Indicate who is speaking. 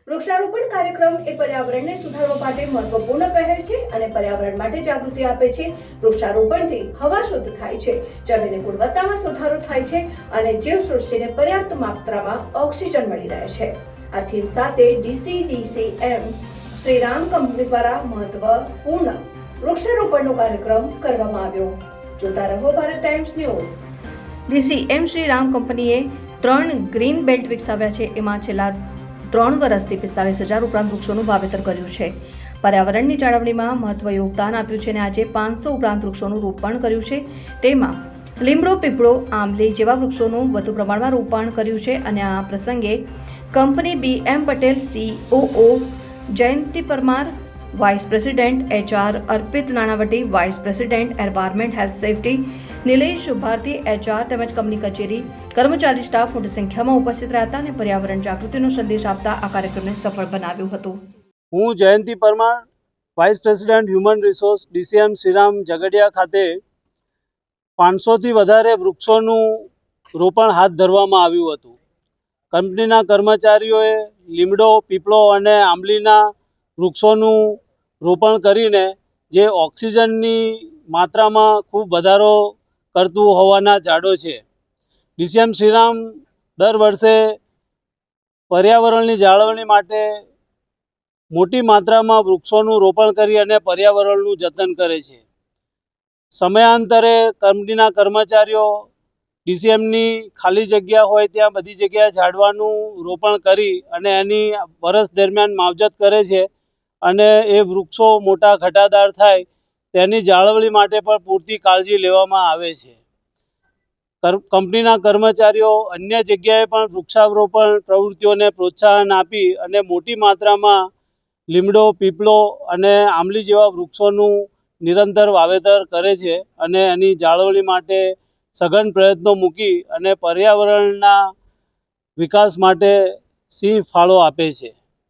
Speaker 1: વૃક્ષારોપણ કાર્યક્રમ એ પર્યાવરણને સુધારવા માટે મહત્વપૂર્ણ પહેલ છે અને પર્યાવરણ માટે જાગૃતિ આપે છે. વૃક્ષારોપણથી હવા શુદ્ધ થાય છે, જમીનની ગુણવત્તામાં સુધારો થાય છે અને જીવસૃષ્ટિને પર્યાપ્ત માત્રામાં ઓક્સિજન મળી રહે છે. આ થીમ સાથે DCM શ્રીરામ કંપની દ્વારા મહત્વપૂર્ણ વૃક્ષારોપણનો કાર્યક્રમ કરવામાં આવ્યો. જોતા રહો Bharat times news. DCM Shriram કંપનીએ 3 ગ્રીન બેલ્ટ વિકસાવ્યા છે. એમાં છેલ્લા 3 વર્ષથી 45,000 ઉપરાંત વૃક્ષોનું વાવેતર કર્યું છે. પર્યાવરણની જાળવણીમાં મહત્વ યોગદાન આપ્યું છે અને આજે 500 ઉપરાંત વૃક્ષોનું રોપણ કર્યું છે. તેમાં લીમડો, પીપળો, આંબલી જેવા વૃક્ષોનું વધુ પ્રમાણમાં રોપણ કર્યું છે અને આ પ્રસંગે company BM Patel, COO Jayanti Parmar, vice president HR Arpit Nanavati, vice president environment health safety Nilesh Bharti, HR તેમજ કંપની કચેરી કર્મચારી સ્ટાફ મોટી સંખ્યામાં ઉપસ્થિત રહ્યા હતા અને પર્યાવરણ જાગૃતિનો સંદેશ આપતા આ કાર્યક્રમને સફળ બનાવ્યું હતું.
Speaker 2: હું Jayanti Parmar, vice president human resource, DCM Shriram Jhagadia ખાતે 500થી વધારે વૃક્ષોનું રોપણ હાથ ધરવામાં આવ્યું હતું. કંપનીના કર્મચારીઓએ લીમડો, પીપળો અને આંબલીના વૃક્ષોનું રોપણ કરીને જે ઓક્સિજનની માત્રામાં ખૂબ વધારો કરતું હોવાના ઝાડો છે. DCM શ્રીરામ દર વર્ષે પર્યાવરણની જાળવણી માટે મોટી માત્રામાં વૃક્ષોનું રોપણ કરી અને પર્યાવરણનું જતન કરે છે. સમયાંતરે કંપનીના કર્મચારીઓ DCMની ખાલી જગ્યા હોય ત્યાં બધી જગ્યાએ ઝાડવાનું રોપણ કરી અને એની વર્ષ દરમિયાન માવજત કરે છે અને એ વૃક્ષો મોટા ઘટાદાર થાય તેની જાળવણી માટે પણ પૂરતી કાળજી લેવામાં આવે છે. કંપનીના કર્મચારીઓ અન્ય જગ્યાએ પણ વૃક્ષારોપણ પ્રવૃત્તિઓને પ્રોત્સાહન આપી અને મોટી માત્રામાં લીમડો, પીપળો અને આંબલી જેવા વૃક્ષોનું નિરંતર વાવેતર કરે છે અને એની જાળવણી માટે સઘન પ્રયત્નો મૂકી અને પર્યાવરણના વિકાસ માટે સિંહ ફાળો આપે છે.